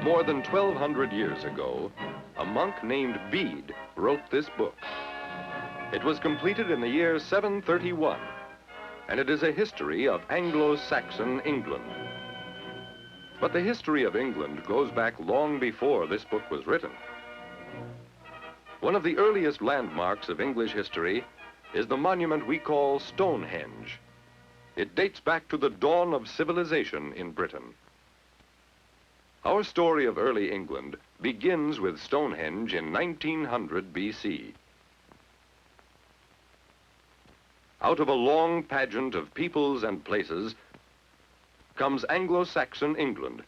More than 1,200 years ago, a monk named Bede wrote this book. It was completed in the year 731, and it is a history of Anglo-Saxon England. But the history of England goes back long before this book was written. One of the earliest landmarks of English history is the monument we call Stonehenge. It dates back to the dawn of civilization in Britain. Our story of early England begins with Stonehenge in 1900 BC. Out of a long pageant of peoples and places comes Anglo-Saxon England,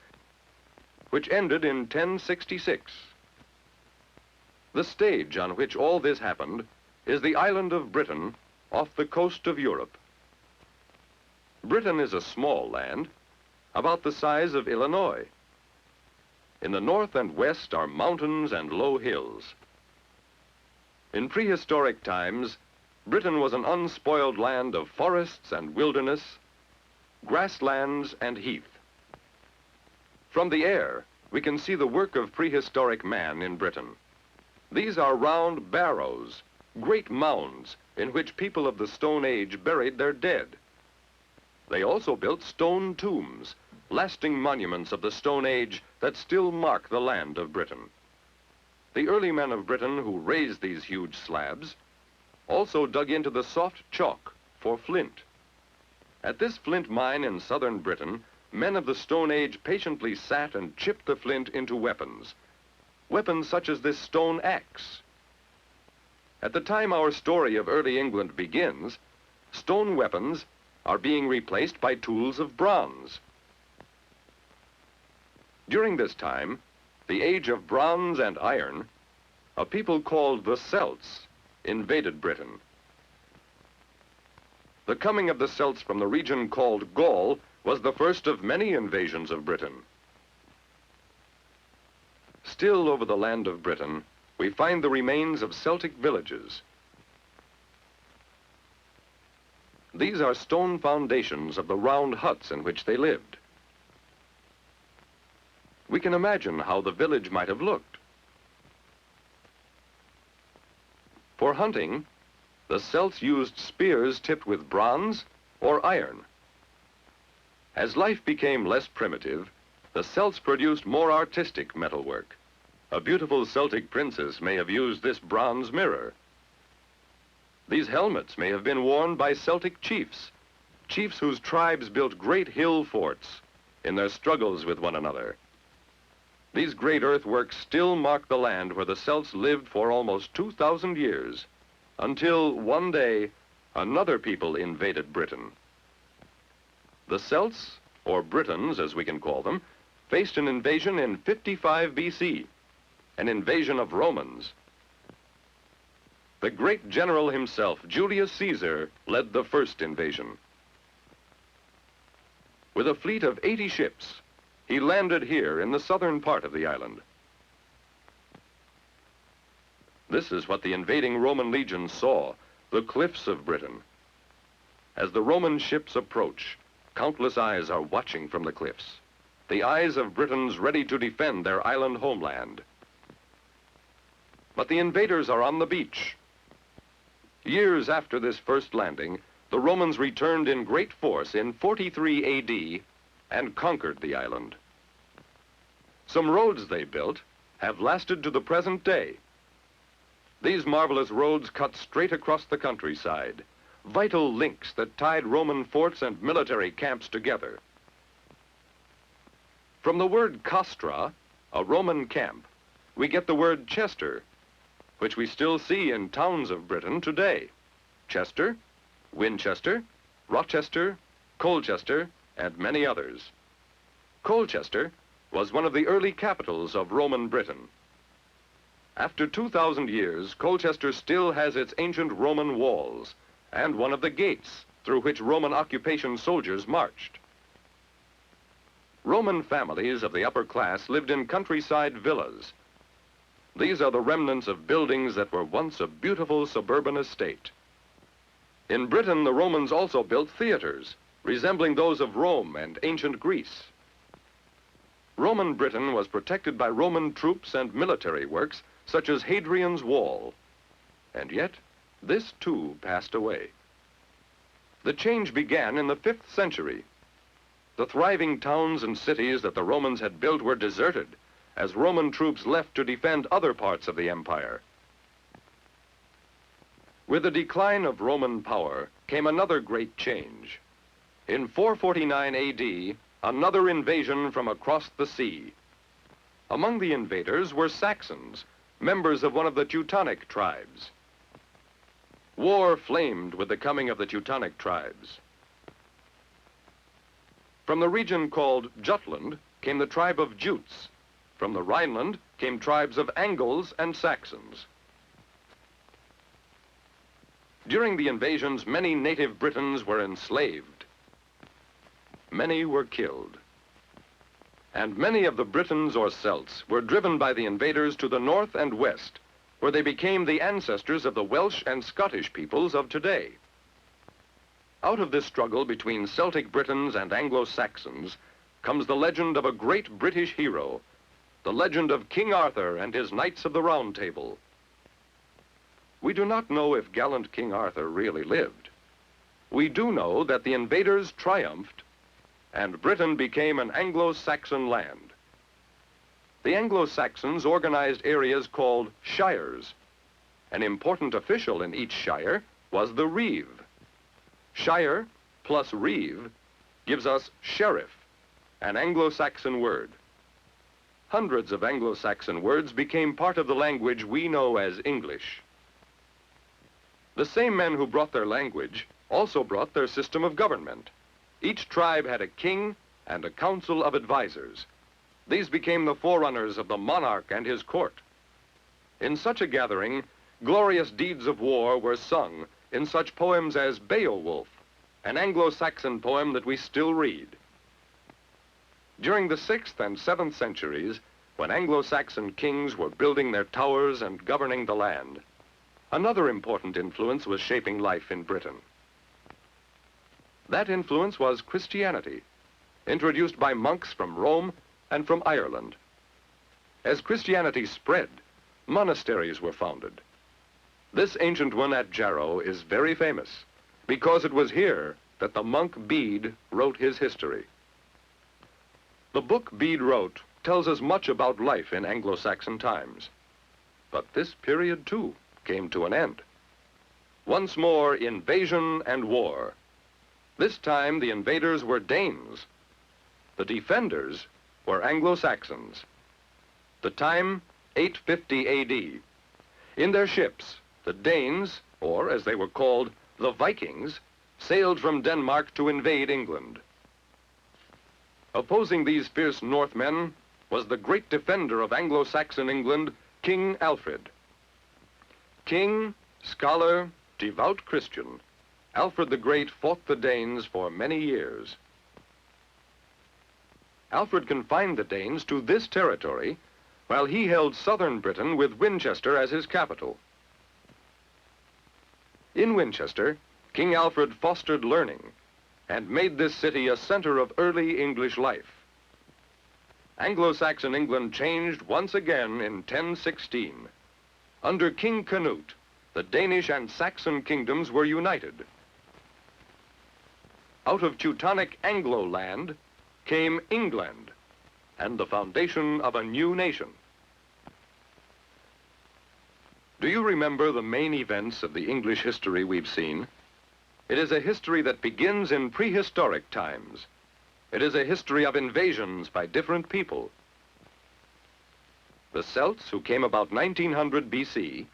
which ended in 1066. The stage on which all this happened is the island of Britain off the coast of Europe. Britain is a small land, about the size of Illinois. In the north and west are mountains and low hills. In prehistoric times, Britain was an unspoiled land of forests and wilderness, grasslands and heath. From the air, we can see the work of prehistoric man in Britain. These are round barrows, great mounds in which people of the Stone Age buried their dead. They also built stone tombs, lasting monuments of the Stone Age that still mark the land of Britain. The early men of Britain who raised these huge slabs also dug into the soft chalk for flint. At this flint mine in southern Britain, men of the Stone Age patiently sat and chipped the flint into weapons. Weapons such as this stone axe. At the time our story of early England begins, stone weapons are being replaced by tools of bronze. During this time, the age of bronze and iron, a people called the Celts invaded Britain. The coming of the Celts from the region called Gaul was the first of many invasions of Britain. Still over the land of Britain, we find the remains of Celtic villages. These are stone foundations of the round huts in which they lived. We can imagine how the village might have looked. For hunting, the Celts used spears tipped with bronze or iron. As life became less primitive, the Celts produced more artistic metalwork. A beautiful Celtic princess may have used this bronze mirror. These helmets may have been worn by Celtic chiefs, chiefs whose tribes built great hill forts in their struggles with one another. These great earthworks still mark the land where the Celts lived for almost 2,000 years, until one day another people invaded Britain. The Celts, or Britons as we can call them, faced an invasion in 55 BC, an invasion of Romans. The great general himself, Julius Caesar, led the first invasion. With a fleet of 80 ships, he landed here in the southern part of the island. This is what the invading Roman legions saw, the cliffs of Britain. As the Roman ships approach, countless eyes are watching from the cliffs, the eyes of Britons ready to defend their island homeland. But the invaders are on the beach. Years after this first landing, the Romans returned in great force in 43 AD and conquered the island. Some roads they built have lasted to the present day. These marvelous roads cut straight across the countryside, vital links that tied Roman forts and military camps together. From the word castra, a Roman camp, we get the word Chester, which we still see in towns of Britain today. Chester, Winchester, Rochester, Colchester, and many others. Colchester was one of the early capitals of Roman Britain. After 2,000 years, Colchester still has its ancient Roman walls and one of the gates through which Roman occupation soldiers marched. Roman families of the upper class lived in countryside villas. These are the remnants of buildings that were once a beautiful suburban estate. In Britain, the Romans also built theaters, resembling those of Rome and ancient Greece. Roman Britain was protected by Roman troops and military works, such as Hadrian's Wall. And yet, this too passed away. The change began in the 5th century. The thriving towns and cities that the Romans had built were deserted, as Roman troops left to defend other parts of the empire. With the decline of Roman power came another great change. In 449 AD, another invasion from across the sea. Among the invaders were Saxons, members of one of the Teutonic tribes. War flamed with the coming of the Teutonic tribes. From the region called Jutland came the tribe of Jutes. From the Rhineland came tribes of Angles and Saxons. During the invasions, many native Britons were enslaved. Many were killed. And many of the Britons or Celts were driven by the invaders to the north and west, where they became the ancestors of the Welsh and Scottish peoples of today. Out of this struggle between Celtic Britons and Anglo-Saxons comes the legend of a great British hero, the legend of King Arthur and his Knights of the Round Table. We do not know if gallant King Arthur really lived. We do know that the invaders triumphed and Britain became an Anglo-Saxon land. The Anglo-Saxons organized areas called shires. An important official in each shire was the reeve. Shire plus reeve gives us sheriff, an Anglo-Saxon word. Hundreds of Anglo-Saxon words became part of the language we know as English. The same men who brought their language also brought their system of government. Each tribe had a king and a council of advisors. These became the forerunners of the monarch and his court. In such a gathering, glorious deeds of war were sung in such poems as Beowulf, an Anglo-Saxon poem that we still read. During the 6th and 7th centuries, when Anglo-Saxon kings were building their towers and governing the land, another important influence was shaping life in Britain. That influence was Christianity, introduced by monks from Rome and from Ireland. As Christianity spread, monasteries were founded. This ancient one at Jarrow is very famous because it was here that the monk Bede wrote his history. The book Bede wrote tells us much about life in Anglo-Saxon times. But this period, too, came to an end. Once more, invasion and war. This time, the invaders were Danes. The defenders were Anglo-Saxons. The time, 850 AD. In their ships, the Danes, or as they were called, the Vikings, sailed from Denmark to invade England. Opposing these fierce Northmen was the great defender of Anglo-Saxon England, King Alfred. King, scholar, devout Christian, Alfred the Great fought the Danes for many years. Alfred confined the Danes to this territory while he held southern Britain with Winchester as his capital. In Winchester, King Alfred fostered learning and made this city a center of early English life. Anglo-Saxon England changed once again in 1016. Under King Canute, the Danish and Saxon kingdoms were united. Out of Teutonic Anglo land came England and the foundation of a new nation. Do you remember the main events of the English history we've seen? It is a history that begins in prehistoric times. It is a history of invasions by different people. The Celts, who came about 1900 BC,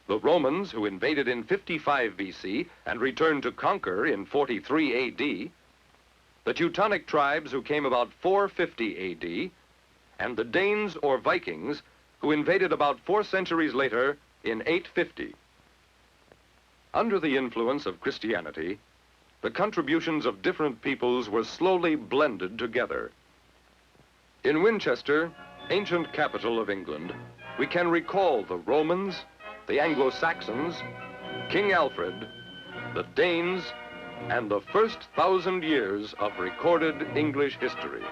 the Romans, who invaded in 55 BC and returned to conquer in 43 AD, the Teutonic tribes, who came about 450 AD, and the Danes or Vikings, who invaded about 4 centuries later in 850. Under the influence of Christianity, the contributions of different peoples were slowly blended together. In Winchester, ancient capital of England, we can recall the Romans, the Anglo-Saxons, King Alfred, the Danes, and the first 1,000 years of recorded English history.